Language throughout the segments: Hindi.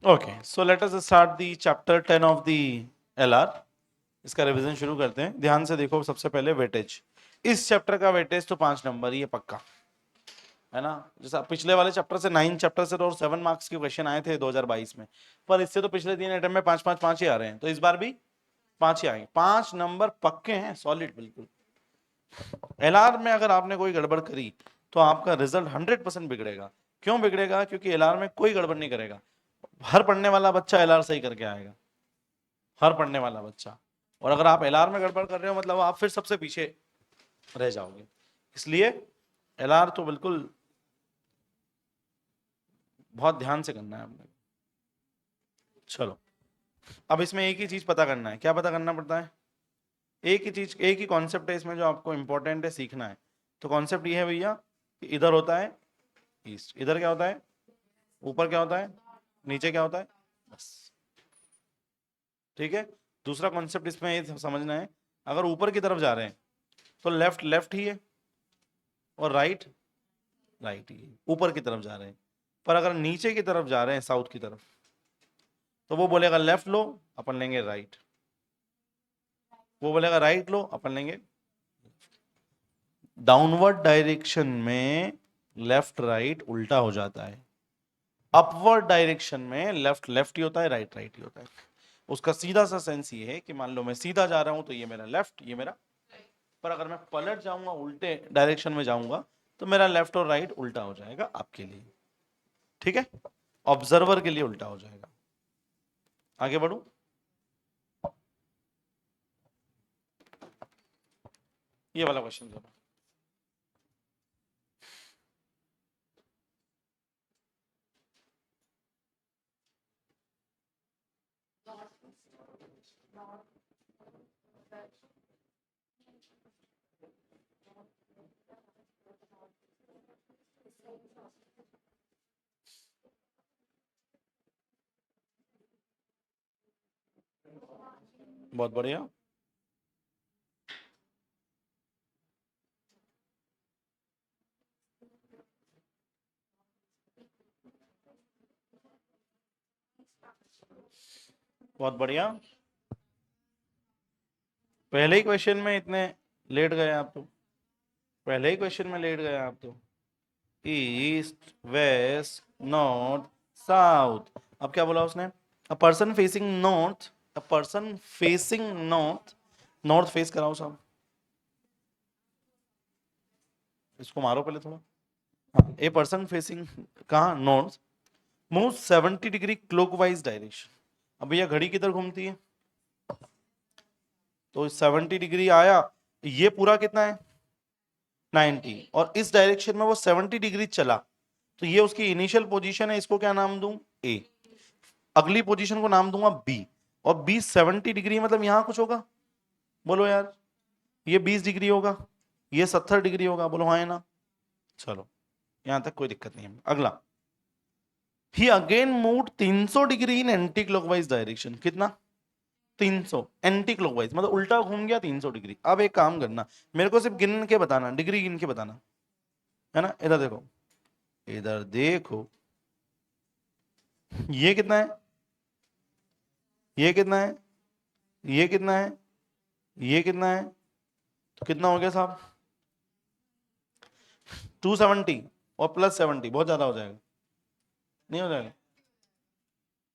Okay, so let us start the chapter 10 of the LR. इसका रिवीजन शुरू करते हैं। ध्यान से देखो, सबसे पहले वेटेज। इस चैप्टर का वेटेज तो 5 नंबर ही है पक्का, है ना। जैसा पिछले वाले चैप्टर से 9 चैप्टर से तो 7 मार्क्स के क्वेश्चन आए थे 2022 में, पर इससे तो पिछले 3 अटेम्प्ट में 5 ही आ रहे हैं, तो इस बार भी 5 ही आएंगे। 5 नंबर पक्के हैं, सॉलिड बिल्कुल। एलआर में अगर आपने कोई गड़बड़ करी तो आपका रिजल्ट 100% बिगड़ेगा। क्यों बिगड़ेगा? क्योंकि एलआर में कोई गड़बड़ नहीं करेगा। हर पढ़ने वाला बच्चा एलआर सही करके आएगा, हर पढ़ने वाला बच्चा। और अगर आप एलआर में गड़बड़ कर रहे हो मतलब आप फिर सबसे पीछे रह जाओगे। इसलिए एलआर तो बिल्कुल बहुत ध्यान से करना है आपने। चलो, अब इसमें एक ही चीज पता करना है। क्या पता करना पड़ता है? एक ही चीज, एक ही कॉन्सेप्ट है इसमें जो आपको इंपॉर्टेंट है, सीखना है। तो कॉन्सेप्ट ये है भैया कि इधर होता है ईस्ट, इधर क्या होता है, ऊपर क्या होता है, नीचे क्या होता है, बस। ठीक है। दूसरा कॉन्सेप्ट इसमें ये समझना है, अगर ऊपर की तरफ जा रहे हैं तो लेफ्ट लेफ्ट ही है और राइट राइट ही है, ऊपर की तरफ जा रहे हैं। पर अगर नीचे की तरफ जा रहे हैं, साउथ की तरफ, तो वो बोलेगा लेफ्ट लो, अपन लेंगे राइट। वो बोलेगा राइट लो, अपन लेंगे। डाउनवर्ड डायरेक्शन में लेफ्ट राइट उल्टा हो जाता है, अपवर्ड डायरेक्शन में लेफ्ट लेफ्ट ही होता है, राइट राइट ही होता है। उसका सीधा सा सेंस ये है कि मान लो मैं सीधा जा रहा हूं तो ये मेरा लेफ्ट, ये मेरा। पर अगर मैं पलट जाऊंगा, उल्टे डायरेक्शन में जाऊंगा, तो मेरा लेफ्ट और राइट उल्टा हो जाएगा आपके लिए। ठीक है, ऑब्जर्वर के लिए उल्टा हो जाएगा। आगे बढ़ू। ये वाला क्वेश्चन जरा। बहुत बढ़िया। बहुत बढ़िया। पहले ही क्वेश्चन में इतने लेट गए आप तो, पहले ही क्वेश्चन में लेट गए आप तो। East, west, north, south. अब क्या बोला उसने? A person facing north, a person facing north. North face कराओ साहब, इसको मारो पहले थोड़ा। हाँ, ए पर्सन फेसिंग कहाँ? North, move 70 degree clockwise direction. अब भैया घड़ी किधर घूमती है, तो 70 डिग्री आया, ये पूरा कितना है 90, और इस डायरेक्शन में वो 70 डिग्री चला, तो ये उसकी इनिशियल पोजीशन है। इसको क्या नाम दूं? ए। अगली पोजीशन को नाम दूंगा बी, और बी 70 डिग्री मतलब यहां कुछ होगा, बोलो यार। ये 20 डिग्री होगा, ये 70 डिग्री होगा, बोलो हाँ है ना। चलो, यहां तक कोई दिक्कत नहीं है। अगला, he again move 300 degree in anti clockwise direction. कितना? 300 एंटी क्लॉकवाइज मतलब उल्टा घूम गया 300 डिग्री। अब एक काम करना, मेरे को सिर्फ गिन के बताना, डिग्री गिन के बताना, है ना। इधर देखो, इधर देखो, ये कितना है, ये कितना है, ये कितना है, ये कितना है, तो कितना हो गया साहब? 270 और प्लस 70 बहुत ज्यादा हो जाएगा, नहीं हो जाएगा?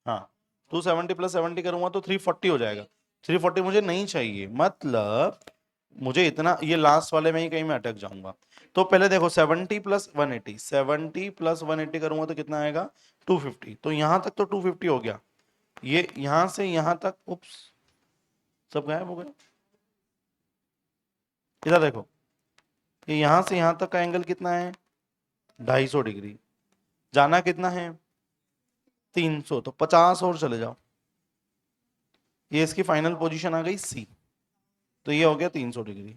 हाँ, 270 प्लस 70 करूंगा तो 340 हो जाएगा। 340 मुझे नहीं चाहिए, मतलब मुझे इतना, ये लास्ट वाले में ही कहीं मैं अटक जाऊंगा। तो पहले देखो 70 प्लस 180, 70 प्लस 180 करूंगा तो कितना आएगा? 250। तो यहां तक तो 250 हो गया। ये यहां से यहां तक, उप्स, सब गायब हो गए। इधर देखो, ये यहां से यहां तक का एंगल कितना है? 250 डिग्री। जाना कितना है? 300, तो 50 और चले जाओ। ये इसकी फाइनल पोजीशन आ गई सी, तो ये हो गया 300 डिग्री।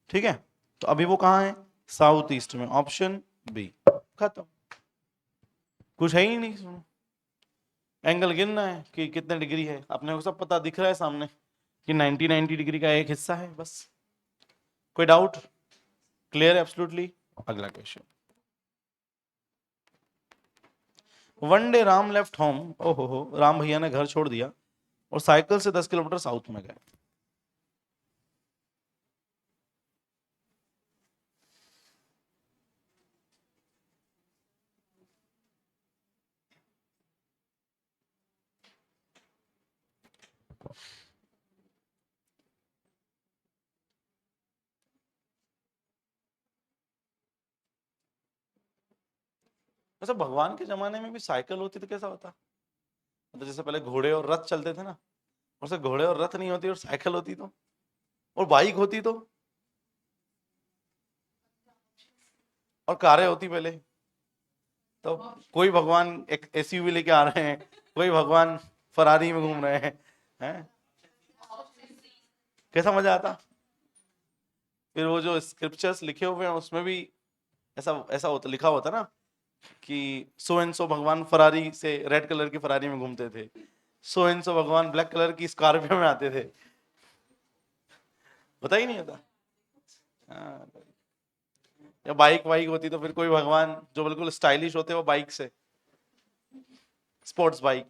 ठीक है, तो अभी वो कहाँ है? साउथ ईस्ट में, ऑप्शन बी। खत्म, कुछ है ही नहीं। सुनो, एंगल गिनना है कि कितने डिग्री है, अपने को सब पता दिख रहा है सामने कि 90 डिग्री का एक हिस्सा है बस। कोई डाउट? Clear absolutely. अगला question, one day Ram left home, ओहो, राम भैया ने घर छोड़ दिया और साइकिल से 10 किलोमीटर साउथ में गए। अच्छा, भगवान के जमाने में भी साइकिल होती तो कैसा होता? तो जैसे पहले घोड़े और रथ चलते थे ना, और से घोड़े और रथ नहीं होती और साइकिल होती तो, और बाइक होती तो, और कारें होती पहले तो, कोई भगवान एक एसयूवी लेके आ रहे हैं, कोई भगवान फरारी में घूम रहे हैं? कैसा मजा आता? फिर वो जो स्क्रिप्चर्स लिखे हुए हैं उसमें भी ऐसा ऐसा होता, लिखा होता ना कि सो एंड सो भगवान फरारी से, रेड कलर की फरारी में घूमते थे, सो एंड सो भगवान ब्लैक कलर की स्कॉर्पियो में आते थे। पता ही नहीं होता। हाँ, या बाइक वाइक होती तो फिर कोई भगवान जो बिल्कुल स्टाइलिश होते वो बाइक से, स्पोर्ट्स बाइक।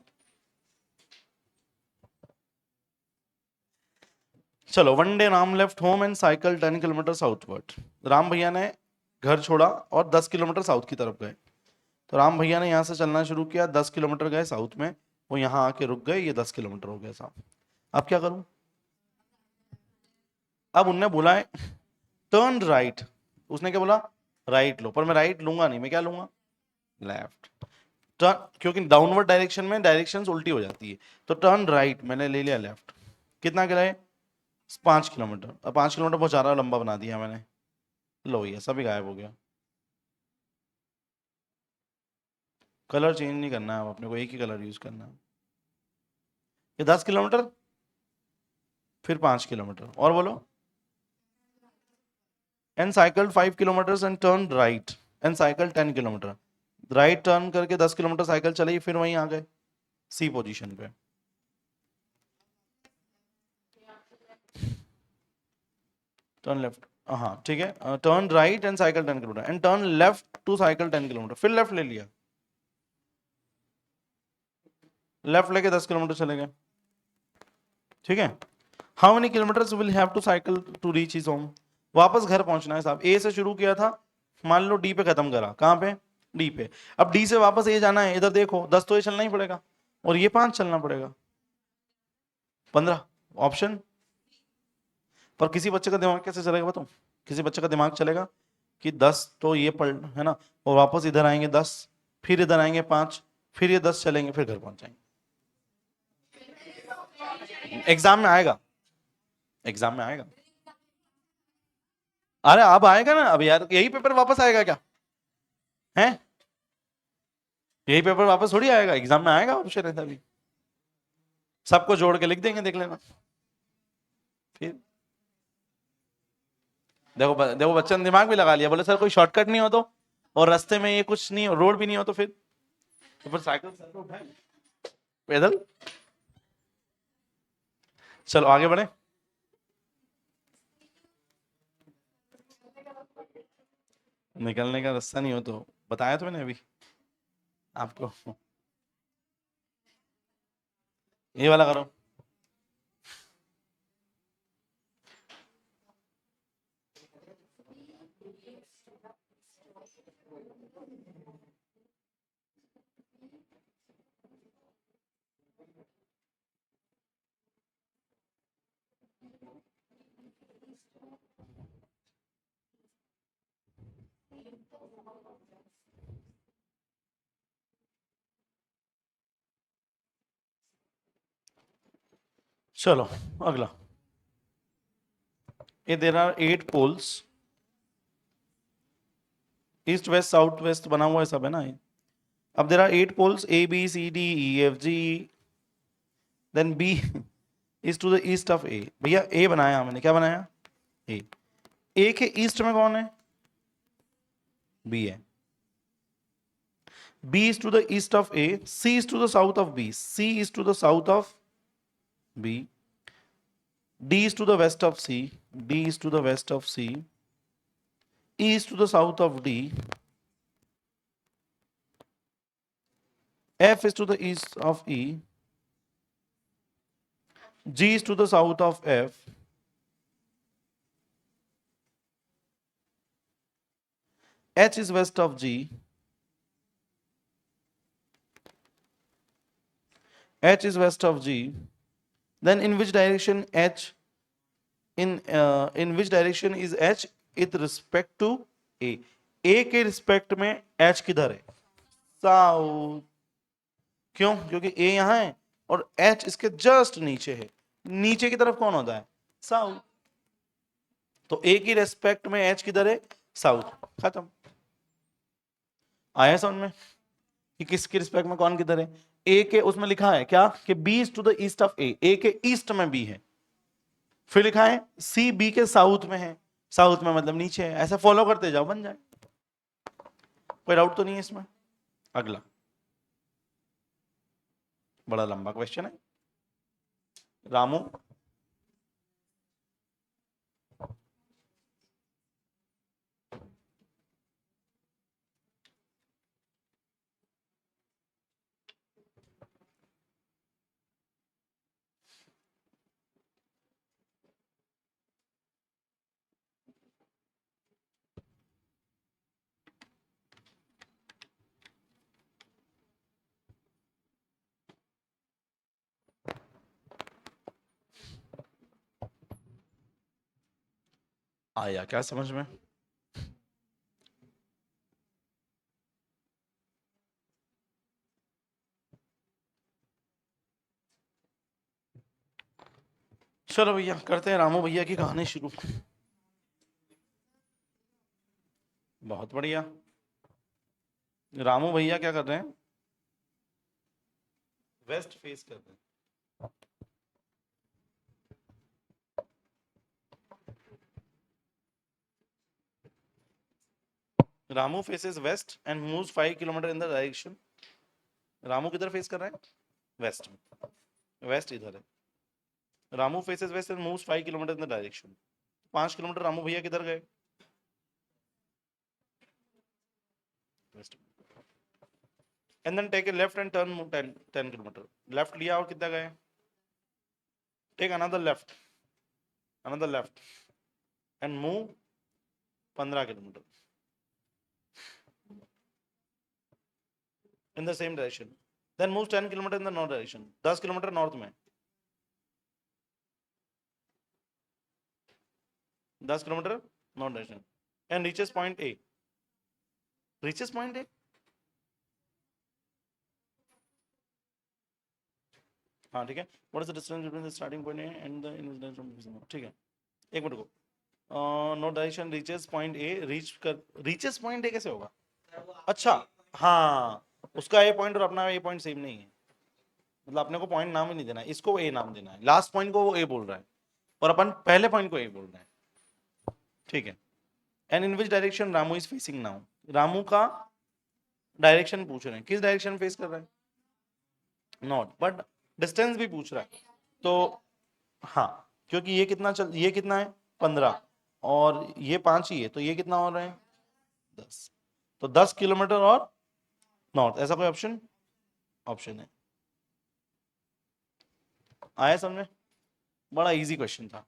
चलो, one day Ram left home and cycle 10 kilometre southward. Ram भैया ने घर छोड़ा और 10 किलोमीटर साउथ की तरफ गए। तो राम भैया ने यहाँ से चलना शुरू किया, 10 किलोमीटर गए साउथ में, वो यहाँ आके रुक गए, ये 10 किलोमीटर हो गया साहब। अब क्या करूं? अब उनने बोला है टर्न राइट, उसने क्या बोला? राइट लो, पर मैं राइट लूंगा नहीं, मैं क्या लूंगा? लेफ्ट। टर्न, क्योंकि डाउनवर्ड डायरेक्शन में डायरेक्शंस उल्टी हो जाती है, तो टर्न राइट, मैंने ले लिया लेफ्ट। कितना गिराए? 5 किलोमीटर। अब 5 किलोमीटर बहुत ज्यादा लंबा बना दिया मैंने। लो, ये सभी गायब हो गया। कलर चेंज नहीं करना है, अब अपने को एक ही कलर यूज करना है। ये 10 किलोमीटर, फिर 5 किलोमीटर, और बोलो। And cycle 5 kilometre and turn right, and cycle 10 kilometre. Right turn करके 10 किलोमीटर साइकिल चलाई, फिर वहीं आ गए सी पोजीशन पे। टर्न लेफ्ट, हाँ ठीक है, turn right and cycle 10 kilometre and turn left to cycle 10 kilometre, फिर लेफ्ट ले लिया, लेफ्ट लेके 10 किलोमीटर चले गए। ठीक है। How many kilometre will have to cycle to reach his home? वापस घर पहुंचना है साहब। ए से शुरू किया था, मान लो डी पे खत्म करा, कहां पे? डी पे। अब डी से वापस ए जाना है, इधर देखो 10 तो ये चलना ही पड़ेगा, और ये 5 चलना पड़ेगा, 15 ऑप्शन। पर किसी बच्चे का दिमाग कैसे चलेगा बताओ? किसी बच्चे का दिमाग चलेगा कि 10 तो ये पढ़ है ना, और वापस इधर आएंगे 10, फिर इधर आएंगे 5, फिर ये 10 चलेंगे, फिर घर पहुंच जाएंगे। एग्जाम में आएगा, एग्जाम में आएगा। अरे अब आएगा ना, अब यार यही पेपर वापस आएगा क्या? है, यही पेपर वापस थोड़ी आएगा, एग्जाम में आएगा, ऑप्शन है तभी। सबको जोड़ के लिख देंगे, देख लेना। फिर देखो देखो, बच्चे ने दिमाग भी लगा लिया, बोले सर कोई शॉर्टकट नहीं हो तो, और रास्ते में ये कुछ नहीं, रोड भी नहीं हो तो फिर साइकिल सर को उठाए पैदल। चलो आगे बढ़े। निकलने का रास्ता नहीं हो तो बताया तो मैंने अभी आपको, ये वाला करो। चलो अगला, ये there are 8 poles, east west south west बना हुआ है सब, है ना ये। अब there are 8 poles A B C D E F G, then B is to the east of A. भैया ए बनाया मैंने, क्या बनाया? ए। ए के ईस्ट में कौन है? बी है। B is to the east of A, C is to the south of B, C is to the south of B, D is to the west of C, D is to the west of C, E is to the south of D, F is to the east of E, G is to the south of F, H is west of G, H is west of G. Then in which direction H in which direction is H with respect to A? A के रिस्पेक्ट में H किधर है? साउथ. क्यों? क्योंकि A यहां है और H इसके जस्ट नीचे है. नीचे की तरफ कौन होता है? साउथ. तो A की रेस्पेक्ट में H किधर है? साउथ. खत्म. आया समझ में कि किसकी रिस्पेक्ट में कौन किधर है? A के उसमें लिखा है क्या कि B is to the east of A. A के ईस्ट में B है. फिर लिखा है C B के साउथ में है. साउथ में मतलब नीचे है. ऐसा फॉलो करते जाओ, बन जाए. कोई डाउट तो नहीं है इसमें? अगला बड़ा लंबा क्वेश्चन है. रामू, आया क्या समझ में? चलो भैया करते हैं रामू भैया की कहानी शुरू. बहुत बढ़िया. रामू भैया क्या कर रहे हैं? वेस्ट फेस कर रहे हैं. Ramu faces west and moves 5 kilometre in the direction. Ramu किधर फेस कर रहा है? वेस्ट में. वेस्ट इधर है. Ramu faces west and moves 5 kilometre in the direction. 5 kilometre Ramu भैया किधर गए? West. And then take a left and turn 10 kilometre. Left लिया और कितना गए? Take another left and move 15 kilometre in the same direction. Then moves 10 kilometer in the north direction. 10 kilometre north में. 10 kilometre north direction and reaches point A. Reaches point A. हाँ ठीक है. What is the distance between the starting point A and the initial destination? ठीक है. एक मिनट को. North direction reaches point A. reaches point A कैसे होगा? अच्छा हाँ, उसका ए पॉइंट और अपना ए पॉइंट सेम नहीं है. मतलब अपने को पॉइंट नाम ही नहीं देना है, इसको ए नाम देना है. लास्ट पॉइंट को वो ए बोल रहा है और अपन पहले पॉइंट को ए बोल रहे हैं. ठीक है. And in which direction Ramu is facing now. Ramu का डायरेक्शन पूछ रहे हैं. किस डायरेक्शन फेस कर रहा है? नॉर्थ. बट डिस्टेंस भी पूछ रहा है. तो हाँ, क्योंकि ये कितना है? 15 और ये 5 ही है, तो ये कितना हो रहा है? 10. तो 10 किलोमीटर और नॉर्थ. ऐसा कोई ऑप्शन है. आया समझ? बड़ा इजी क्वेश्चन था.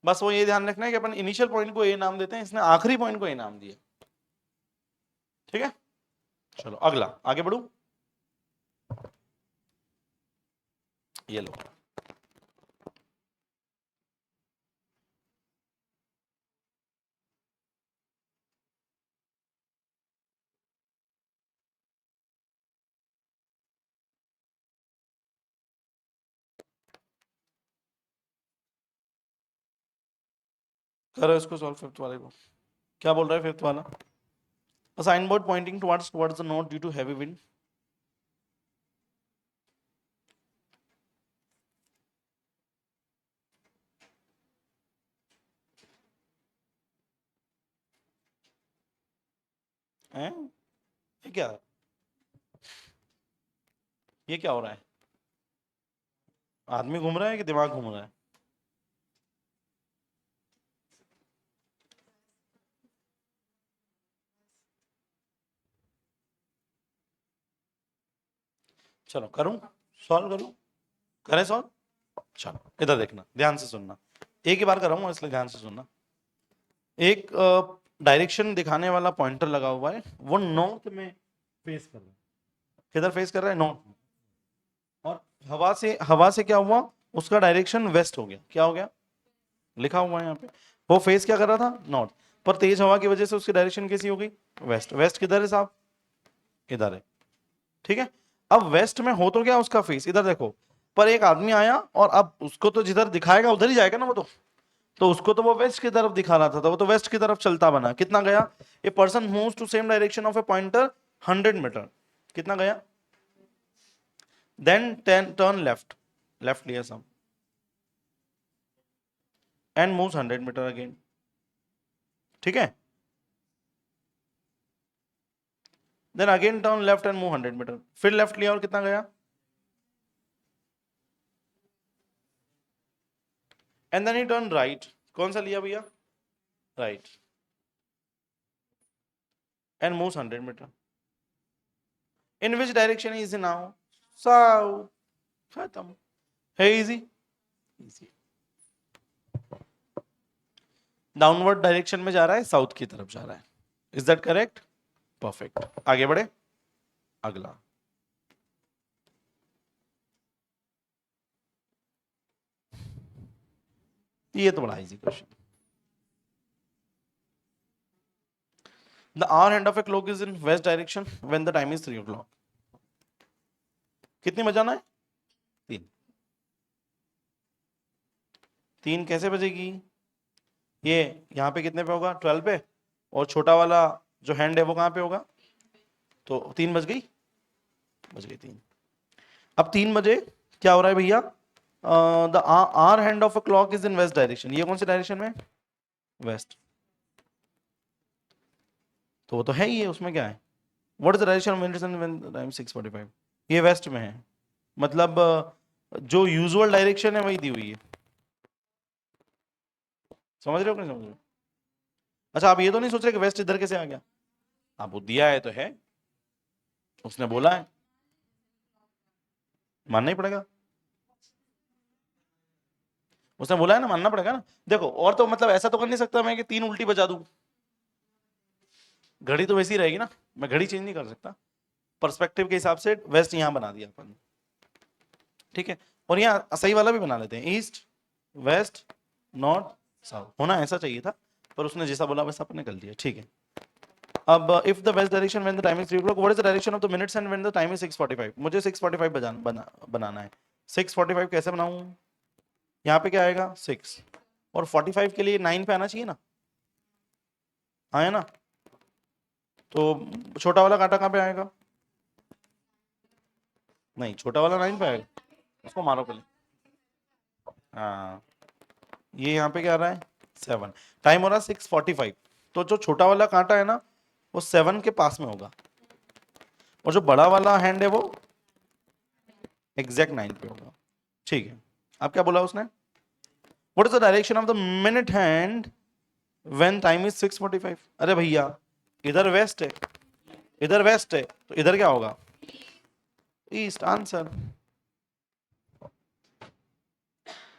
बस वो ये ध्यान रखना है कि अपन इनिशियल पॉइंट को ए नाम देते हैं, इसने आखिरी पॉइंट को ए नाम दिया. ठीक है. चलो अगला आगे बढ़ू. ये लो. करो इसको सॉल्व. फिफ्थ वाले को क्या बोल रहा है? फिफ्थ वाला, a signboard pointing towards the north due to heavy wind. हैं? ये क्या हो रहा है? आदमी घूम रहा है कि दिमाग घूम रहा है? चलो करूं, सॉल्व करूं, करें सॉल्व। चलो इधर देखना, ध्यान से सुनना, एक ही बार कराऊंगा इसलिए ध्यान से सुनना। एक डायरेक्शन दिखाने वाला पॉइंटर लगा हुआ है, वो नॉर्थ में फेस कर रहा है। किधर फेस कर रहा है? नॉर्थ में। और हवा से क्या हुआ, उसका डायरेक्शन वेस्ट हो गया। क्या हो गया? लिखा हुआ है यहाँ पे, वो फेस क्या कर रहा था? नॉर्थ। पर तेज हवा की वजह से उसकी डायरेक्शन कैसी हो गई? वेस्ट। वेस्ट किधर है साहब? इधर है। ठीक है, अब वेस्ट में हो तो क्या उसका फेस, इधर देखो, पर एक आदमी आया और अब उसको तो जिधर दिखाएगा उधर ही जाएगा ना वो तो उसको तो वो वेस्ट की तरफ दिखा रहा था, तो वो तो वेस्ट की तरफ चलता बना। कितना गया? A person moves to same direction of a pointer 100 metre. कितना गया? देन टर्न लेफ्ट, लेफ्ट लिया सब, एंड मूव्स 100 मीटर अगेन। ठीक है, then again turn left and move 100 metre, फिर लेफ्ट लिया और कितना गया? And then he turn right. कौन सा लिया भैया? Right, and moves 100 metre. In which direction is now? South. खत्म, है इजी। इजी, डाउनवर्ड डायरेक्शन में जा रहा है, साउथ की तरफ जा रहा है। Is that correct? परफेक्ट, आगे बढ़े। अगला, ये तो बड़ा easy question. The hour hand of a clock is in west direction when the time is 3 o'clock. कितनी बजाना है? 3। 3 कैसे बजेगी? ये यहाँ पे कितने पे होगा? 12 पे, और छोटा वाला जो हैंड है वो कहाँ पे होगा? तो 3 बज गई, बज गई 3। अब 3 बजे क्या हो रहा है भैया? The hour hand of a clock is in west direction. ये कौन सी डायरेक्शन में? वेस्ट। तो वो तो है ही है, उसमें क्या है? What is the direction of विंडसन व्हेन द टाइम 6:45? ये वेस्ट में है, मतलब जो यूजुअल डायरेक्शन है वही दी हुई है। समझ रहे हो कि नहीं समझ रहे हो? अच्छा, आप ये तो नहीं सोच रहे कि वेस्ट इधर कैसे आ गया? आप वो दिया है तो है, उसने बोला है, मानना ही पड़ेगा। उसने बोला है ना, मानना पड़ेगा ना। देखो, और तो मतलब ऐसा तो कर नहीं सकता मैं कि 3 उल्टी बजा दूं, घड़ी तो वैसी ही रहेगी ना, मैं घड़ी चेंज नहीं कर सकता। पर्सपेक्टिव के हिसाब से वेस्ट यहां बना दिया अपन। ठीक है, और यहाँ सही वाला भी बना लेते हैं, ईस्ट वेस्ट नॉर्थ साउथ, होना ऐसा चाहिए था, पर उसने जैसा बोला वैसा अपन ने कर दिया। ठीक है, अब if the west direction when the time is 3 o'clock, what is the direction of the minutes and when the time is 6:45? मुझे 6:45 बनाना है। 6:45 कैसे बनाऊं? यहाँ पे क्या आएगा? 6, और 45 के लिए 9 पे आना चाहिए ना, आया ना? तो छोटा वाला कांटा कहाँ पे आएगा? नहीं, छोटा वाला 9 पे आएगा, उसको मारो पहले। हाँ, ये यहाँ पे क्या आ रहा है? 7। टाइम हो रहा है 6:45, तो जो छोटा वाला कांटा है ना वो 7 के पास में होगा, और जो बड़ा वाला हैंड है वो एग्जैक्ट 9 पे होगा। ठीक है, अब क्या बोला उसने? What is the direction of the minute hand when time is 6:45? अरे भैया, इधर वेस्ट है, इधर वेस्ट है, तो इधर क्या होगा? ईस्ट। आंसर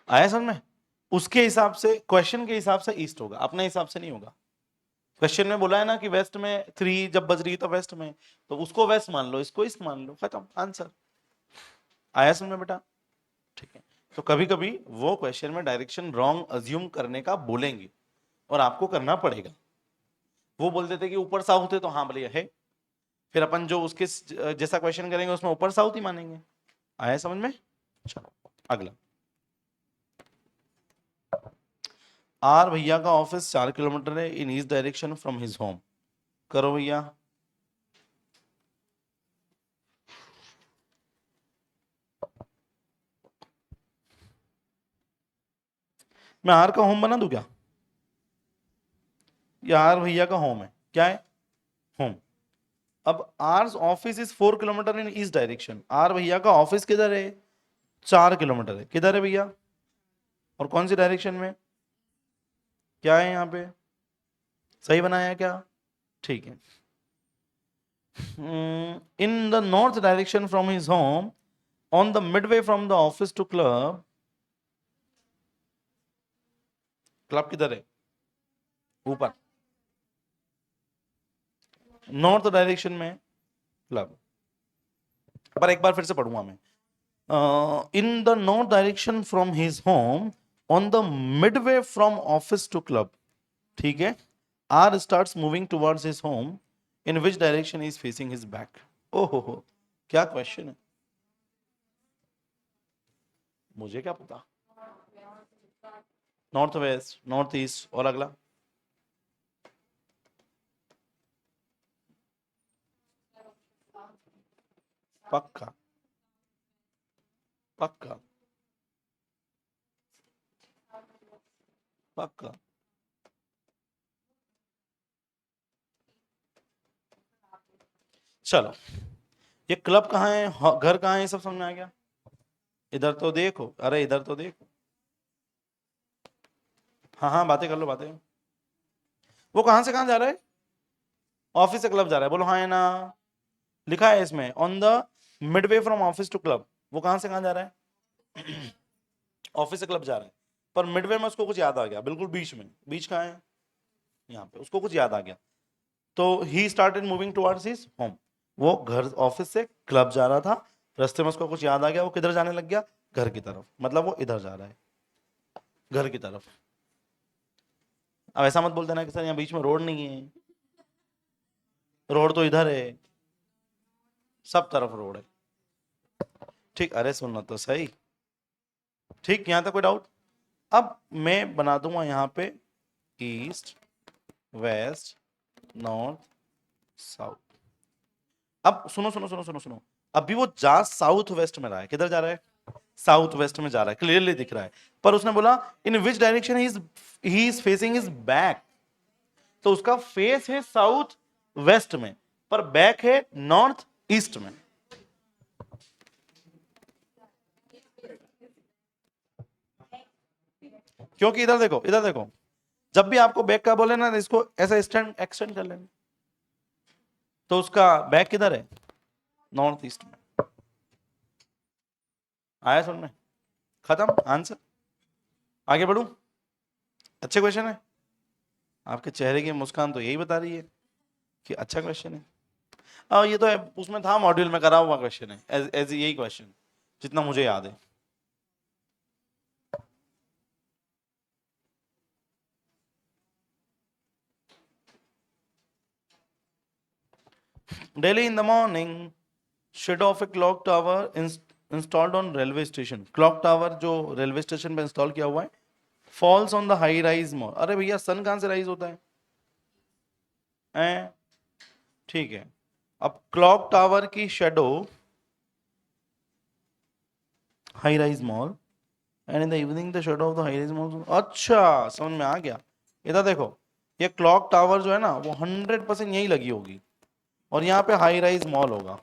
आया समझ में? उसके हिसाब से, क्वेश्चन के हिसाब से ईस्ट होगा, अपने हिसाब से नहीं होगा। क्वेश्चन में बोला है ना कि वेस्ट में 3 जब बज रही है तो वेस्ट में, तो उसको वेस्ट मान लो, इसको ईस्ट मान लो, खत्म, आंसर। आया समझ में बेटा? ठीक है, तो कभी कभी वो क्वेश्चन में डायरेक्शन रॉन्ग अज्यूम करने का बोलेंगे और आपको करना पड़ेगा। वो बोल देते कि ऊपर साउथ है, तो हाँ भले है, फिर अपन जो उसके जैसा क्वेश्चन करेंगे उसमें ऊपर साउथ ही मानेंगे। आया समझ में? चलो अगला, आर भैया का ऑफिस 4 किलोमीटर है in east direction from his home. करो भैया। मैं आर का होम बना दूं क्या? ये आर भैया का होम है, क्या है? होम। अब R office is 4 kilometre in east direction, R भैया का ऑफिस किधर है? 4 किलोमीटर है, किधर है भैया? और कौन सी डायरेक्शन में? क्या है यहाँ पे? सही बनाया क्या? ठीक है, In the north direction from his home, on the midway from the office to club, club किधर है? ऊपर, नॉर्थ डायरेक्शन में क्लब। पर एक बार फिर से पढ़ूंगा मैं। In the north direction from his home, on the midway from office to club, ठीक है। R starts moving towards his home, in which direction is facing his back. ओहो हो, क्या क्वेश्चन है, मुझे क्या पता। नॉर्थ वेस्ट, नॉर्थ ईस्ट, और अगला पक्का पक्का पक्का। चलो, ये क्लब कहाँ है, घर कहाँ है, ये सब समझ में आ गया। इधर तो देखो, अरे इधर तो देखो। हाँ हाँ, बातें कर लो, बातें। वो कहाँ से कहाँ जा रहा है? ऑफिस से क्लब जा रहा है, बोलो हाँ या ना। लिखा है इसमें on the midway from office to club. वो कहाँ से कहाँ जा रहा है? ऑफिस से क्लब जा रहा है, पर मिडवे में उसको कुछ याद आ गया, बिल्कुल बीच में। बीच कहाँ है? यहाँ पे। उसको कुछ याद आ गया, तो he started moving towards his home. वो घर, ऑफिस से क्लब जा रहा था, रास्ते में उसको कुछ याद आ गया, वो किधर जाने लग गया? घर की तरफ। मतलब वो इधर जा रहा है, घर की तरफ। अब ऐसा मत बोल देना कि सर यहाँ बीच में रोड नहीं है, रोड तो इधर है, सब तरफ रोड है। ठीक, अरे सुनना तो सही। ठीक, यहाँ तक कोई डाउट? अब मैं बना दूंगा यहाँ पे ईस्ट, वेस्ट, नॉर्थ, साउथ। अब सुनो सुनो सुनो सुनो सुनो, अभी वो जा साउथ वेस्ट में रहा है। किधर जा रहा है? साउथ वेस्ट में जा रहा है, क्लियरली दिख रहा है। पर उसने बोला in which direction he is facing his back, तो उसका फेस है साउथ वेस्ट में, पर बैक है नॉर्थ ईस्ट में। क्योंकि इधर देखो, इधर देखो, जब भी आपको बैक का बोले ना, इसको ऐसा एक्सटेंड कर लेना, तो उसका बैक किधर है? नॉर्थ ईस्ट में। आया समझ में? खत्म आंसर। आगे बढ़ू? अच्छे क्वेश्चन है, आपके चेहरे की मुस्कान तो यही बता रही है कि अच्छा क्वेश्चन है। ये तो उसमें था, मॉड्यूल में करा हुआ क्वेश्चन है, एज यही क्वेश्चन, जितना मुझे याद है। Daily in the morning, shade of a clock tower installed on railway station. Clock tower जो रेलवे स्टेशन पे इंस्टॉल किया हुआ है, falls on the high rise mall. अरे भैया, सन कहां से राइज होता है? ठीक है। अब क्लॉक टावर की shadow high rise mall, and in the evening the shadow of the high rise mall. अच्छा, समझ में आ गया। इधर देखो, ये क्लॉक टावर जो है ना, वो 100% यही लगी होगी, और यहाँ पे हाई राइज मॉल होगा।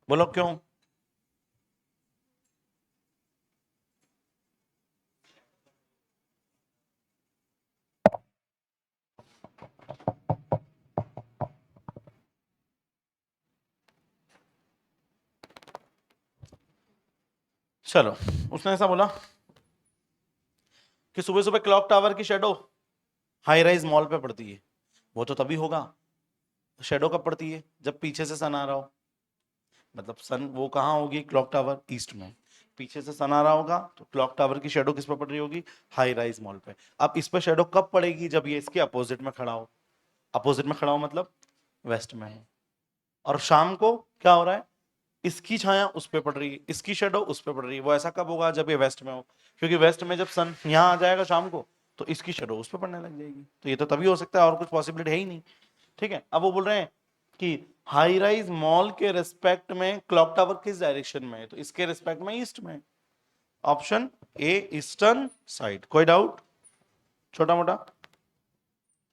बोलो क्यों? चलो, उसने ऐसा बोला कि सुबह सुबह क्लॉक टावर की शेडो हाई राइज मॉल पे पड़ती है। वो तो तभी होगा, शेडो कब पड़ती है? जब पीछे से सन आ रहा हो। मतलब सन वो कहाँ होगी? क्लॉक टावर ईस्ट में। पीछे से सन आ रहा होगा, तो क्लॉक टावर की शेडो किस पर पड़ रही होगी? हाई राइज मॉल पे। अब इस पर शेडो कब पड़ेगी? जब ये इसके अपोजिट में खड़ा हो। अपोजिट में खड़ा हो मतलब वेस्ट में है। और शाम को क्या हो रहा है? इसकी छाया उस पर पड़ रही है, इसकी शेडो उस पर पड़ रही है। वो ऐसा कब होगा? जब ये वेस्ट में हो, क्योंकि वेस्ट में जब सन यहाँ आ जाएगा शाम को, तो इसकी शेडो उस पर पड़ने लग जाएगी। तो ये तो तभी हो सकता है, और कुछ पॉसिबिलिटी है ही नहीं। ठीक है, अब वो बोल रहे हैं कि हाई राइज मॉल के रिस्पेक्ट में क्लॉक टावर किस डायरेक्शन में है? तो इसके रिस्पेक्ट में ईस्ट में। Option A, eastern side. कोई डाउट? छोटा मोटा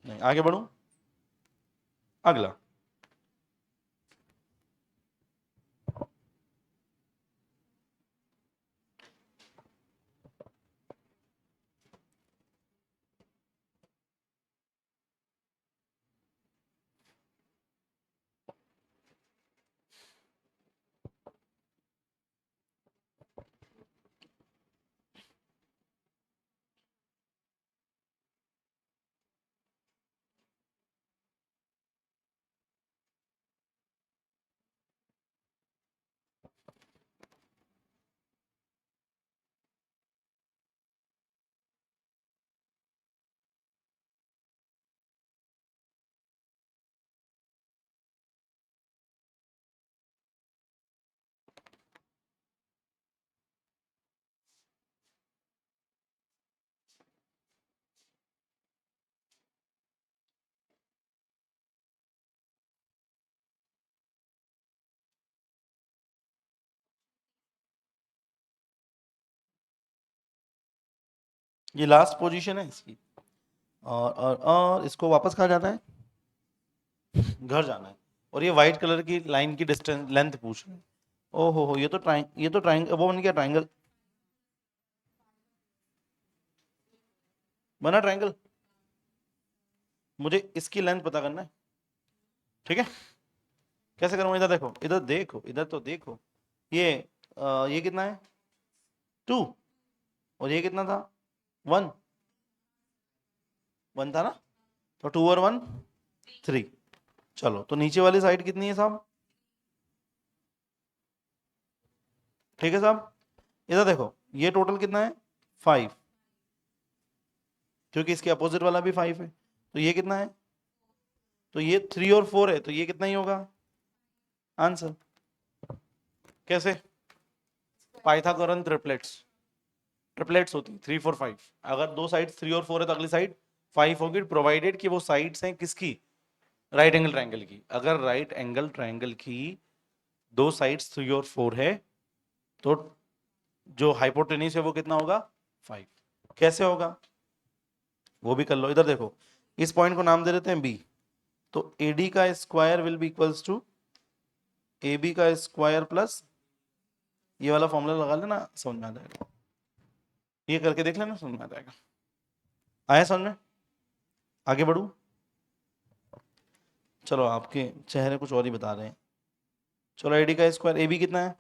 नहीं। आगे बढ़ू, अगला। ये लास्ट पोजीशन है इसकी। और इसको वापस कहाँ जाना है? घर जाना है। और ये व्हाइट कलर की लाइन की डिस्टेंस लेंथ पूछ रहे हैं। ओहो हो, ये तो ट्राइंगल वो बन गया, ट्राइंगल बना, ट्राइंगल। मुझे इसकी लेंथ पता करना है, ठीक है? कैसे करूंगा? इधर देखो, इधर देखो, इधर तो देखो। ये ये कितना है? 2। और ये कितना था? 1। 1 था ना? तो 2 और 1 3। चलो, तो नीचे वाली साइड कितनी है साहब? ठीक है साहब, इधर देखो, ये टोटल कितना है? 5, क्योंकि इसके अपोजिट वाला भी 5 है। तो ये कितना है? तो ये 3 और 4 है, तो ये कितना ही होगा आंसर? कैसे? Pythagorean triplets. ट्रिपलेट्स होती है 3 4 5। अगर दो साइड 3 और 4 है तो अगली साइड 5 होगी, प्रोवाइडेड कि वो साइड्स हैं किसकी? राइट एंगल ट्रायंगल की। अगर राइट एंगल ट्रायंगल की दो साइड्स 3 और 4 है तो जो हाइपोटेन्यूज है वो कितना होगा? 5। कैसे होगा वो भी कर लो। इधर देखो, इस पॉइंट को नाम दे देते हैं बी। तो AD का square will be equals to AB का स्क्वायर प्लस, ये वाला फॉर्मूला लगा लेना, समझ में आ जाएगा। ये करके देख लेना, समझ में आ जाएगा। आया समझ में? आगे बढ़ू? चलो, आपके चेहरे कुछ और ही बता रहे हैं। चलो, AD का स्क्वायर, AB कितना है?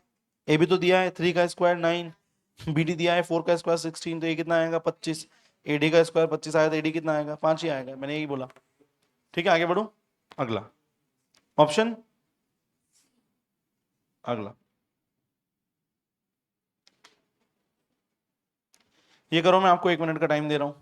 AB तो दिया है 3 का स्क्वायर 9, BD दिया है 4 का स्क्वायर 16, तो ये कितना आएगा? 25। AD का स्क्वायर 25 आया तो AD कितना आएगा? 5 ही आएगा, मैंने यही बोला। ठीक है, आगे बढ़ू। अगला ऑप्शन, अगला ये करो, मैं आपको 1 मिनट का टाइम दे रहा हूं।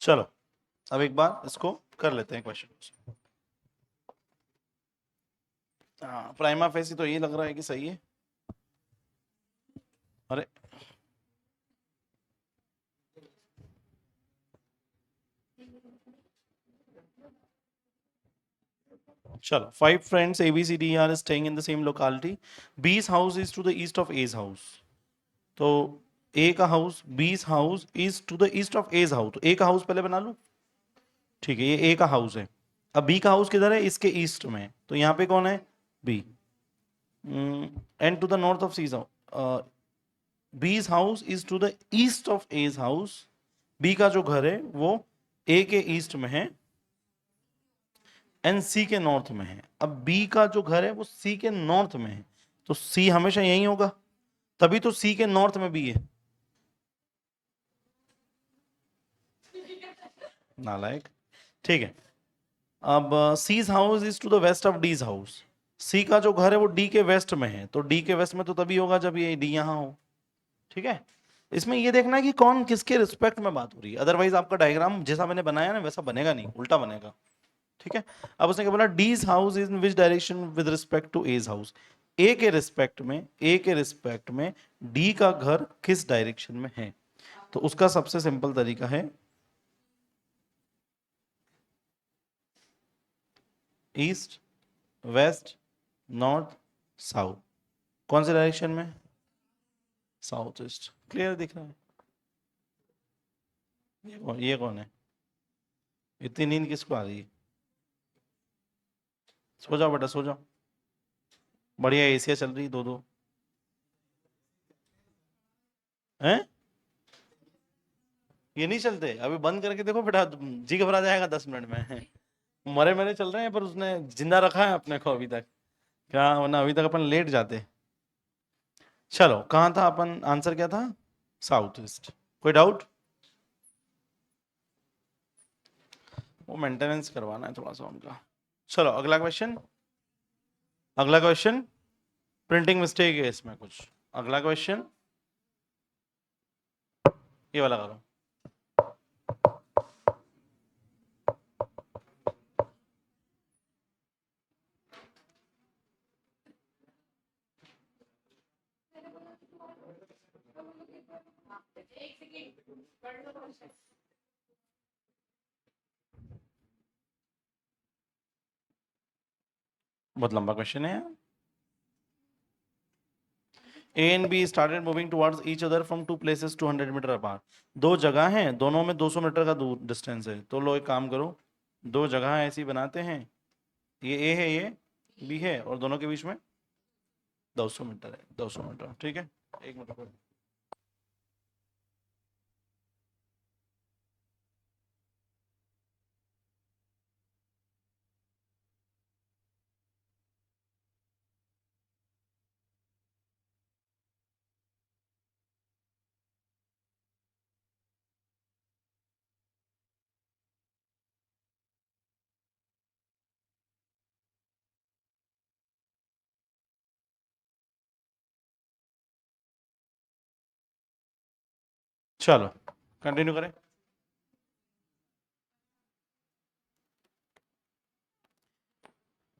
चलो अब एक बार इसको कर लेते हैं क्वेश्चन। हाँ, प्राइमा फेसी तो ये लग रहा है कि सही है। अरे चलो, 5 friends A B C D are staying in the same locality. B's house is to the east of A's house. तो A का house, B's house is to the east of A's house. तो A का हाउस पहले बना लो, ठीक है, ये A का हाउस है। अब B का हाउस किधर है? इसके ईस्ट में, तो यहाँ पे कौन है? B। And to the north of C's house, B's house is to the east of A's house. B का जो घर है वो A के ईस्ट में है एंड C के नॉर्थ में है। अब B का जो घर है वो C के नॉर्थ में है, तो C हमेशा यही होगा, तभी तो C के नॉर्थ में भी है। नालायक, ठीक है। अब C's house is to the west of D's house. C का जो घर है वो D के वेस्ट में है, तो D के वेस्ट में तो तभी होगा जब ये D यहां हो, ठीक है। इसमें ये देखना है कि कौन किसके रिस्पेक्ट में बात हो रही है, अदरवाइज आपका डायग्राम जैसा मैंने बनाया ना वैसा बनेगा नहीं, उल्टा बनेगा, ठीक है। अब उसने क्या बोला? D's house is in which direction with respect to A's house. A के रिस्पेक्ट में D का घर किस डायरेक्शन में है? तो उसका सबसे सिंपल तरीका है ईस्ट, वेस्ट, नॉर्थ, साउथ। कौन से डायरेक्शन में? South east. क्लियर दिख रहा है? ये कौन है? इतनी नींद किसको आ रही है? सो जाओ बेटा, सो जाओ, बढ़िया एसिया चल रही दो दो हैं। ये नहीं चलते? अभी बंद करके देखो बेटा, जी घबरा जाएगा 10 मिनट में। मरे मरे चल रहे हैं, पर उसने जिंदा रखा है अपने को अभी तक, क्या वरना अभी तक अपन लेट जाते। चलो, कहाँ था अपन? आंसर क्या था? South east. कोई डाउट? वो मेंटेनेंस करवाना है थोड़ा सा उनका। चलो अगला क्वेश्चन। अगला क्वेश्चन, प्रिंटिंग मिस्टेक है इसमें कुछ। अगला क्वेश्चन ये वाला करो। बहुत लंबा क्वेश्चन है। A and B started moving towards each other from two places 200 metre apart. दो जगह हैं, दोनों में 200 मीटर का दूर डिस्टेंस है। तो लो एक काम करो, दो जगह ऐसी बनाते हैं, ये A है, ये B है, और दोनों के बीच में 200 मीटर है। 200 मीटर, ठीक है। एक मिनट रुको। चलो कंटिन्यू करें।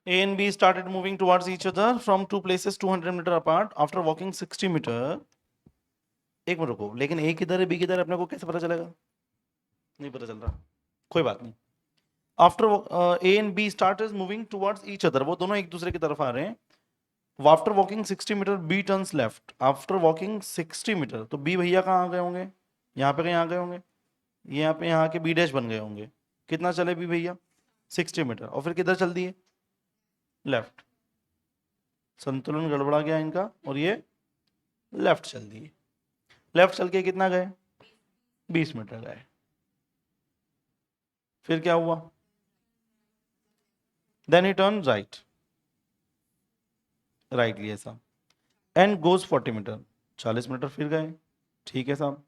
A and B started moving towards each other from two places 200 metre apart after walking 60 metre. एक मिनट रुको, लेकिन A किधर है B किधर है अपने को कैसे पता चलेगा? नहीं पता चल रहा, कोई बात नहीं। After A and B started moving towards each other, वो दोनों एक दूसरे की तरफ आ रहे हैं। After walking 60 metre B turns left. After walking 60 metre, तो B भैया कहाँ आ गए होंगे? यहाँ पे कहीं आ गए होंगे, यहाँ पे यहाँ के B डैश बन गए होंगे। कितना चले B भैया? 60 मीटर, और फिर किधर चल दिए? लेफ्ट। संतुलन गड़बड़ा गया इनका, और ये लेफ्ट चल दिए। लेफ्ट चल के कितना गए? 20 मीटर गए। फिर क्या हुआ? Then he turn right, right लिए साहब, एंड गोज 40 मीटर, 40 मीटर फिर गए, ठीक है साहब।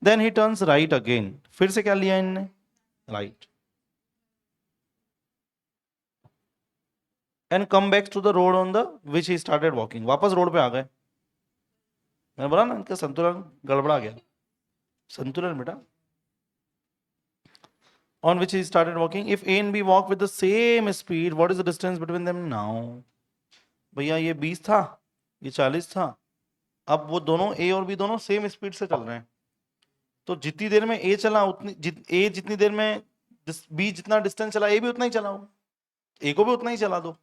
Then he turns right again, फिर से क्या लिया इनने? Right, and come back to the road on the which he started walking, वापस रोड पे आ गए। मैंने बोला ना इनका संतुलन गड़बड़ा गया। संतुलन बेटा, on which he started walking. If A and B walk with the same speed, what is the distance between them now? भैया ये 20 था, ये 40 था, अब वो दोनों A और B दोनों सेम स्पीड से चल रहे हैं, तो जितनी देर में A चला उतनी A जितनी देर में B जितना डिस्टेंस चला A भी उतना ही चला होगा, A को भी उतना ही चला दो।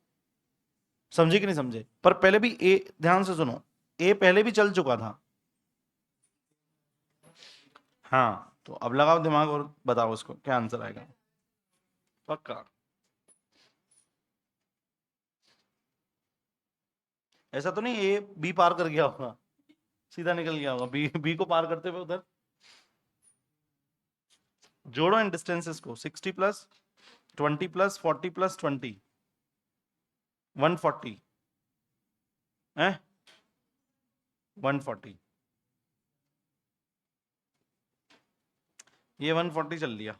समझे कि नहीं समझे? पर पहले भी A, ध्यान से सुनो, A पहले भी चल चुका था। हाँ, तो अब लगाओ दिमाग और बताओ उसको क्या आंसर आएगा। पक्का ऐसा तो नहीं ए बी पार कर गया होगा, सीधा निकल गया होगा, बी को पार करते हुए उधर। जोड़ो इन डिस्टेंसेस को, 60 प्लस 20 प्लस 40 प्लस 20, 140 है, 140, ये 140 चल लिया,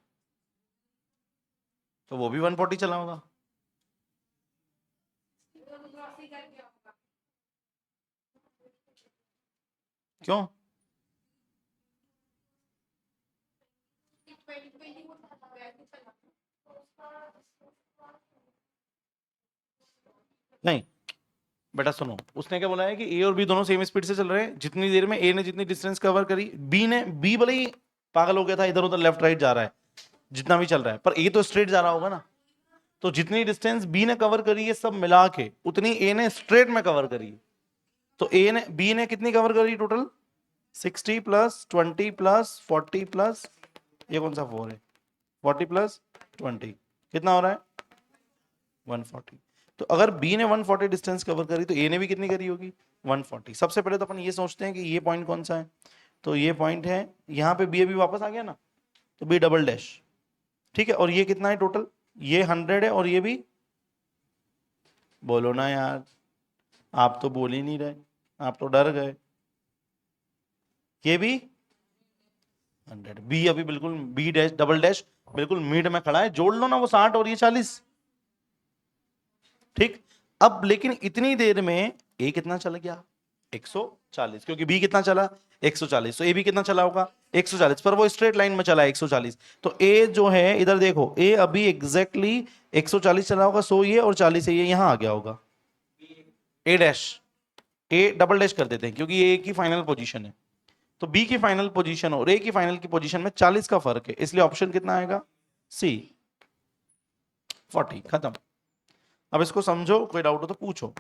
तो वो भी 140 चला होगा। क्यों? नहीं बेटा सुनो, उसने क्या बोला है कि ए और बी दोनों सेम स्पीड से चल रहे हैं, जितनी देर में ए ने जितनी डिस्टेंस कवर करी, बी भले ही पागल हो गया था, इधर उधर लेफ्ट राइट जा रहा है, जितना भी चल रहा है, पर ए तो स्ट्रेट जा रहा होगा ना, तो जितनी डिस्टेंस बी ने कवर करी है सब मिला के उतनी ए ने स्ट्रेट में कवर करी, तो ए ने बी ने कितनी कवर करी टोटल? 60 प्लस 20 प्लस 40 प्लस, ये कौन सा 4 है, 40 प्लस 20 कितना हो रहा है? 140। तो अगर बी ने 140 डिस्टेंस कवर करी तो ए ने भी कितनी करी होगी? 140। सबसे पहले तो अपन ये सोचते हैं कि ये पॉइंट कौन सा है, तो ये पॉइंट है यहाँ पे, बी अभी वापस आ गया ना, तो बी डबल डैश, ठीक है। और ये कितना है टोटल? ये 100 है, और ये भी, बोलो ना यार, आप तो बोल ही नहीं रहे, आप तो डर गए, ये भी 100, बी अभी बिल्कुल बी डैश डबल डैश बिल्कुल मिड में खड़ा है, जोड़ लो ना वो 60 और ये 40, ठीक। अब लेकिन इतनी देर में ए कितना चल गया? 140, क्योंकि बी कितना चला? 140, तो ए भी कितना चला होगा? 140, पर वो स्ट्रेट लाइन में चला 140, तो ए जो है इधर देखो, ए अभी एग्जैक्टली 140 चला होगा, सो ये और 40 है, ये यहां आ गया होगा, ए डैश, ए डबल डैश कर देते हैं क्योंकि ए की फाइनल पोजीशन है, तो बी की फाइनल पोजीशन और ए की फाइनल की पोजीशन में 40 का फर्क है, इसलिए ऑप्शन कितना आएगा? सी, 40। खत्म। अब इसको समझो, कोई डाउट हो तो पूछो,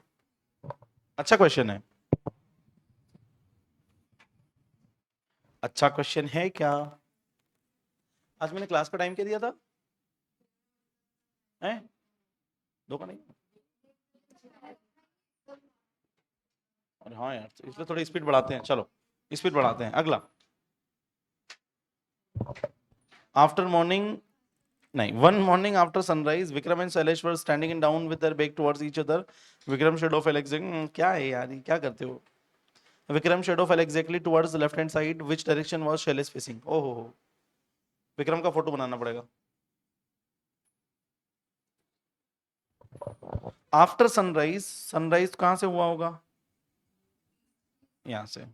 अच्छा क्वेश्चन है, अच्छा क्वेश्चन है क्या? आज मैंने क्लास का टाइम क्या दिया था? हैं? दो का नहीं? अरे हाँ यार, तो इसलिए थोड़ी स्पीड बढ़ाते हैं, चलो स्पीड बढ़ाते हैं। अगला, आफ्टर मॉर्निंग, नहीं, one morning after sunrise Vikram and Shailesh were standing in down with their back towards each other, Vikram shadow fail exactly, क्या है यार ये क्या करते हो? Vikram shadow fail exactly towards the left hand side, which direction was Shailesh facing? ओहो हो, विक्रम का फोटो बनाना पड़ेगा। आफ्टर सनराइज, सनराइज कहां से हुआ होगा? यहां से।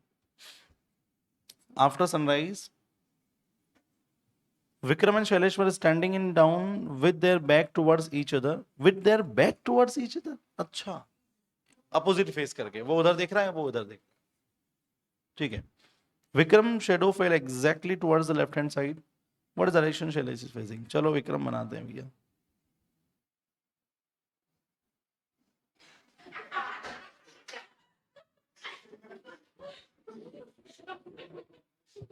After sunrise Vikram and Shailesh were standing in down with their back towards each other. With their back towards each other? अच्छा, अपोजिट फेस करके, वो उधर देख रहा है, वो उधर देख रहा है, ठीक है। Vikram shadow fail exactly towards the left hand side, what is direction Shailesh is facing? चलो विक्रम बनाते हैं भैया।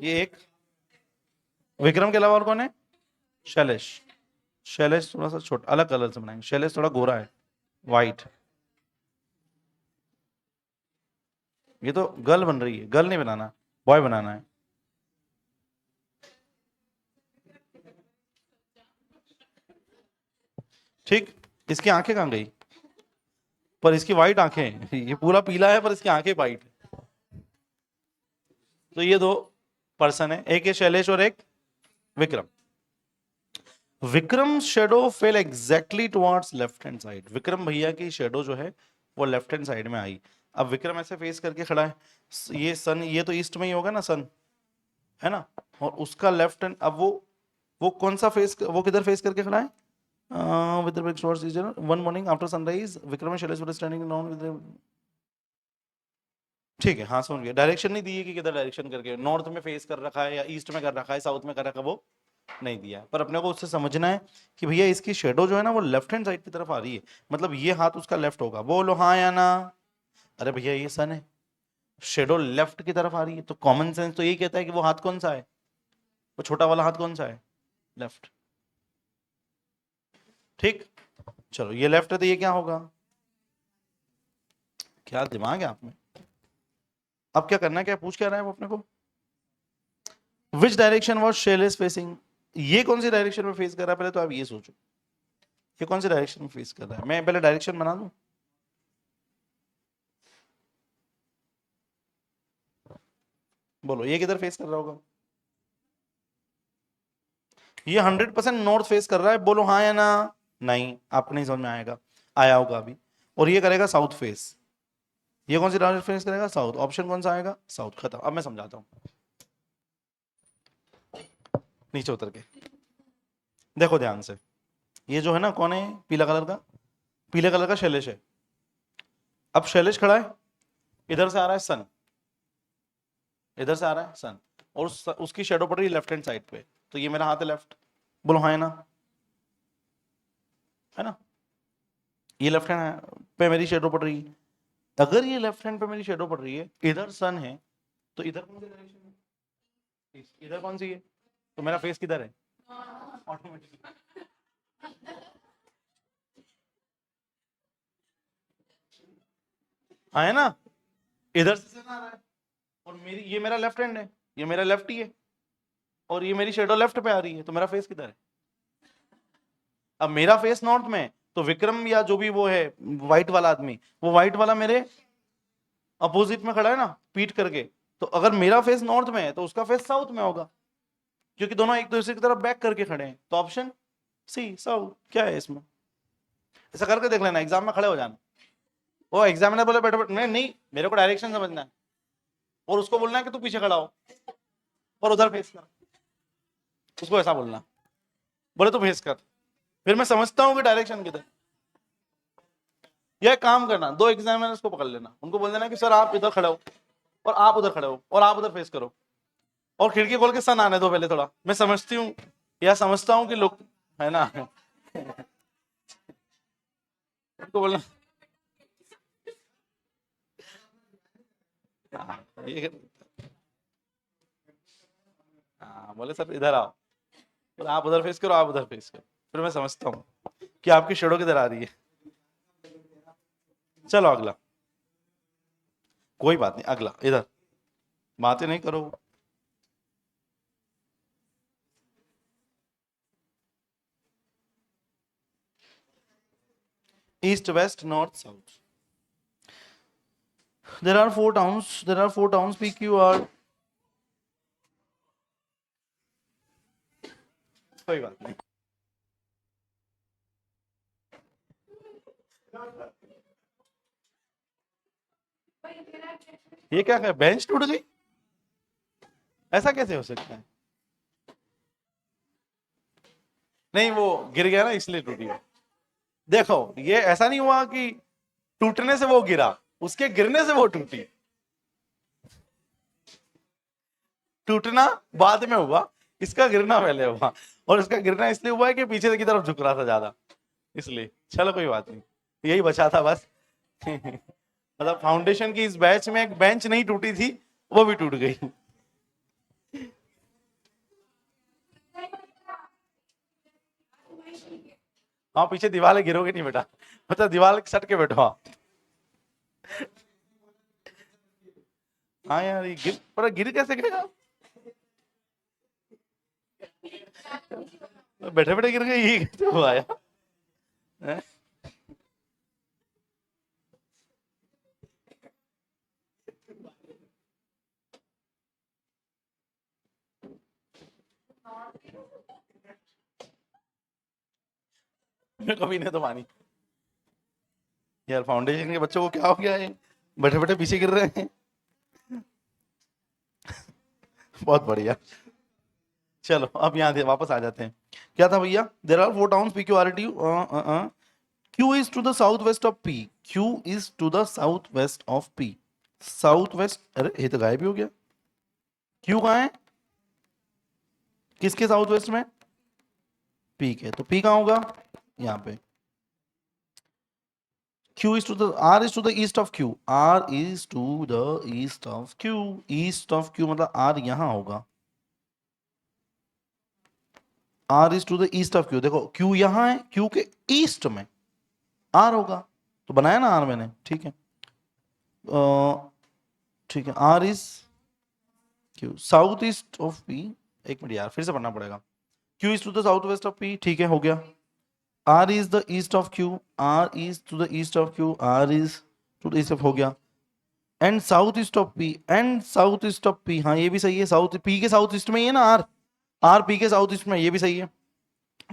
ये एक, विक्रम के अलावा और कौन है? शैलेश। शैलेश थोड़ा सा छोटा अलग कलर से बनाएंगे, शैलेश थोड़ा गोरा है, व्हाइट। ये तो गर्ल बन रही है, गर्ल नहीं बनाना, बॉय बनाना है। ठीक, इसकी आंखें कहां गई? पर इसकी व्हाइट आंखें, ये पूरा पीला है पर इसकी आंखें व्हाइट। तो ये दो पर्सन है, एक है शैलेश और एक Vikram. Vikram shadow fail exactly towards left hand side, Vikram भैया की शेडो जो है वो लेफ्ट हैंड साइड में आई। अब विक्रम ऐसे फेस करके खड़ा है, ये सन, ये तो ईस्ट में ही होगा ना सन, है ना, और उसका लेफ्ट हैंड, अब वो वो कौन सा फेस, वो किधर फेस करके खड़ा है? With the towards east. One morning after sunrise Vikram and Shailesh were standing down with, ठीक है, हाँ समझ गया। डायरेक्शन नहीं दी है कि किधर डायरेक्शन करके, नॉर्थ में फेस कर रखा है या ईस्ट में कर रखा है, साउथ में कर रखा है, वो नहीं दिया है। पर अपने को उससे समझना है कि भैया इसकी शेडो जो है ना वो लेफ्ट हैंड साइड की तरफ आ रही है, मतलब ये हाथ उसका लेफ्ट होगा। बोलो हाँ या ना? अरे भैया ये सन है, शेडो लेफ्ट की तरफ आ रही है, तो कॉमन सेंस तो यही कहता है कि वो हाथ कौन सा है, वो छोटा वाला हाथ कौन सा है? लेफ्ट। ठीक, चलो ये लेफ्ट है तो ये क्या होगा? क्या दिमाग है आप में? अब क्या करना है, क्या पूछ क्या रहा है वो अपने को? Which direction was Shailesh facing? ये कौन सी डायरेक्शन में फेस कर रहा है, पहले तो आप ये सोचो, ये कौन सी डायरेक्शन में फेस कर रहा है? मैं पहले डायरेक्शन बना दूं, बोलो ये किधर फेस कर रहा होगा? ये 100% नॉर्थ फेस कर रहा है, बोलो हाँ या ना? नहीं, आपको नहीं समझ में आएगा, आया होगा अभी। और ये करेगा साउथ फेस, ये कौन सी डायरेक्शन फेस करेगा? साउथ। ऑप्शन कौन सा आएगा? साउथ। खत्म। अब मैं समझाता हूँ, नीचे उतर के देखो ध्यान से। ये जो है ना, कौन है पीला कलर का? पीले कलर का शैलेश है। अब शैलेश खड़ा है, इधर से आ रहा है सन, इधर से आ रहा है सन, और उसकी शेडो पड़ रही है लेफ्ट हैंड साइड पे, तो ये मेरा हाथ है लेफ्ट। बोलो हाँ है ना? है ना? ये लेफ्ट हैंड पे मेरी शेडो पड़ रही है। अगर ये लेफ्ट हैंड पे मेरी शेडो पड़ रही है, इधर सन है, तो इधर कौन सी डायरेक्शन है? इधर कौन सी है? तो मेरा फेस किधर है? ऑटोमेटिकली हाँ है ना? इधर से सन आ रहा है, और मेरी, ये मेरा लेफ्ट हैंड है, ये मेरा लेफ्ट ही है, और ये मेरी शेडो लेफ्ट पे आ रही है, तो मेरा फेस किधर है? अब मेरा फेस नॉर्थ में है, तो विक्रम या जो भी वो है व्हाइट वाला आदमी, वो व्हाइट वाला मेरे अपोजिट में खड़ा है ना, पीट करके। तो अगर मेरा फेस नॉर्थ में है तो उसका फेस साउथ में होगा, क्योंकि दोनों एक दूसरे की तरफ बैक करके खड़े हैं। तो ऑप्शन सी साउथ। क्या है इसमें? ऐसा करके देख लेना, एग्जाम में खड़े हो जाना, वो एग्जामिनर बोले बैठो बैठो, नहीं मेरे को डायरेक्शन समझना है, और उसको बोलना है कि तू पीछे खड़ा हो और उधर फेस कर, उसको ऐसा बोलना, बोले तू फेस कर, फिर मैं समझता हूँ कि डायरेक्शन किधर। यह काम करना, दो एग्जामिनर्स को पकड़ लेना, उनको बोल देना कि सर आप इधर खड़े हो और आप उधर खड़े हो और आप उधर फेस करो, और खिड़की खोल के सन आने दो पहले थोड़ा, मैं समझती हूँ या समझता हूँ कि लोग, है ना, उनको बोलना ये, हाँ बोले सर इधर आओ, और आप उधर फेस करो, आप उधर फेस करो, फिर मैं समझता हूँ कि आपकी शेडो किधर आ रही है। चलो अगला, कोई बात नहीं, अगला इधर बातें नहीं करो। East west north south, there are four towns, there are four towns PQR, कोई बात नहीं। ये क्या है, बेंच टूट गई? ऐसा कैसे हो सकता है? नहीं वो गिर गया ना इसलिए टूटी है। देखो ये ऐसा नहीं हुआ कि टूटने से वो गिरा, उसके गिरने से वो टूटी। टूटना बाद में हुआ, इसका गिरना पहले हुआ, और इसका गिरना इसलिए हुआ है कि पीछे की तरफ झुक रहा था ज्यादा, इसलिए। चलो कोई बात नहीं, यही बचा था बस। मतलब फाउंडेशन की इस बैच में एक बेंच नहीं टूटी थी, वो भी टूट गई। हाँ पीछे दीवार है, गिरोगे नहीं बेटा, मतलब दीवार सट के बैठो आप। हाँ यार ये गिर, पर गिर कैसे गया? बैठे बैठे गिर गए, ये कैसे हुआ यार? हैं? मैं कभी नहीं तो मानी यार, फाउंडेशन के बच्चों को क्या हो गया है, बैठे बैठे पीछे गिर रहे हैं। बहुत बढ़िया। चलो अब यहाँ वापस आ जाते हैं। क्या था भैया? There are 4 towns P Q R T U. Q is to the south west of P. Q is to the south west of P. South west, अरे ये तो गायब ही हो गया। क्यू कहाँ है? किसके साउथ वेस्ट में? पी के। तो पी कहाँ होगा? यहाँ पे। Q is to the R is to the east of Q. R is to the east of Q. East of Q मतलब R यहां होगा। R is to the east of Q। देखो Q यहां है, Q के ईस्ट में R होगा। तो बनाया ना R मैंने, ठीक है। ठीक है, R is Q south east of P। एक मिनट यार, फिर से पढ़ना पड़ेगा। Q is to the south west of P, ठीक है, हो गया। R is the east of Q। R is to the east of Q। R is to the east of, हो गया। And south east of P. And south east of P, हाँ ये भी सही है। साउथ पी के साउथ ईस्ट में ही है ना आर। आर पी के साउथ ईस्ट में, ये भी सही है।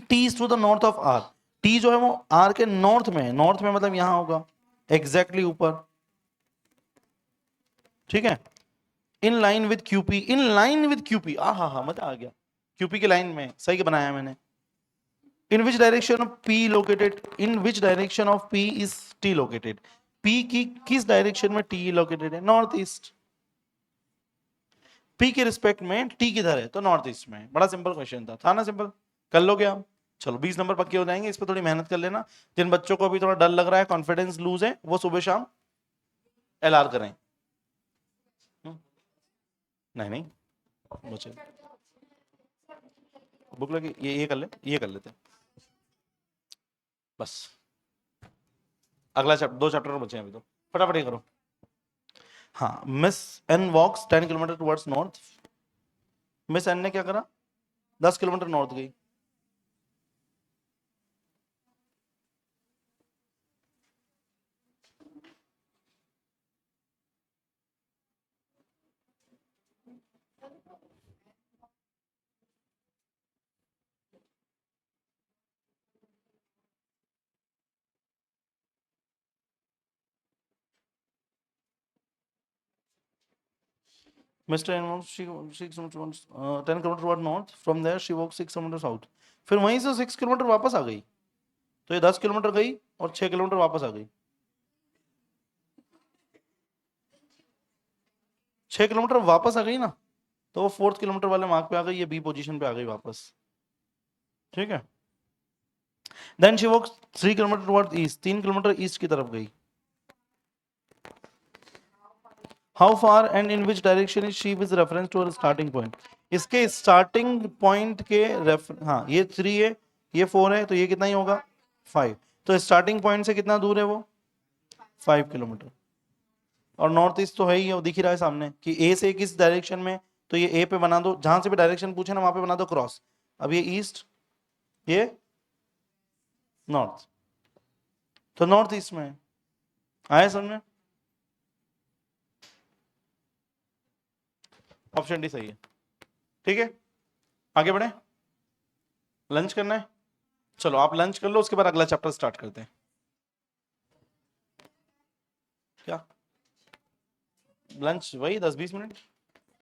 T is to the north of R. T जो है वो आर के नॉर्थ में है। नॉर्थ में मतलब यहां होगा, एग्जैक्टली ऊपर, ठीक है। In line with QP. In line with QP, आ हा मजा आ गया। क्यूपी के लाइन में, सही बनाया मैंने। In which direction of P located. In which direction of P is T located. P की किस डायरेक्शन में टी लोकेटेड है? North east. पी के रिस्पेक्ट में टी किधर है? तो नॉर्थ ईस्ट में। बड़ा सिंपल क्वेश्चन था ना? सिंपल, कर लोगे आप। चलो 20 नंबर पक्के हो जाएंगे। इस पर थोड़ी मेहनत कर लेना। जिन बच्चों को अभी थोड़ा डर लग रहा है, कॉन्फिडेंस लूज है, वो सुबह शाम एलआर करें। नहीं नहीं, बचे बुक लगी, ये कर ले, ये कर लेते बस। अगला चैप्टर, 2 चैप्टर बचे हैं अभी, तो फटाफट ये करो। हाँ, miss N walks 10 kilometre towards north. Miss N ने क्या करा? 10 किलोमीटर नॉर्थ गई। Mr. N she 6 kilometers 10 kilometre toward north. From there she walked 6 kilometre south. फिर वहीं से 6 किलोमीटर वापस आ गई। तो ये 10 किलोमीटर गई और 6 किलोमीटर वापस आ गई। 6 किलोमीटर वापस आ गई ना, तो वो 4th किलोमीटर वाले मार्क पे आ गई। ये बी पोजीशन पे आ गई वापस, ठीक है। Then she walk 3 kilometre toward east. 3 kilometre east की तरफ गई। How far and in which direction is she with reference to her starting point. इसके स्टार्टिंग पॉइंट के हाँ ये 3 है, ये 4 है, तो ये कितना ही होगा? 5। तो स्टार्टिंग पॉइंट से कितना दूर है वो? 5 किलोमीटर। और नॉर्थ ईस्ट तो है ही, वो दिख ही रहा है सामने कि ए से किस डायरेक्शन में। तो ये ए पे बना दो, जहां से भी डायरेक्शन पूछे ना वहां पे बना दो क्रॉस। अब ये ईस्ट, ये नॉर्थ, तो नॉर्थ ईस्ट में आया समझ में? ऑप्शन डी सही है, ठीक है। आगे बढ़े, लंच करना है। चलो आप लंच कर लो, उसके बाद अगला चैप्टर स्टार्ट करते हैं। क्या लंच? वही 10-20 मिनट।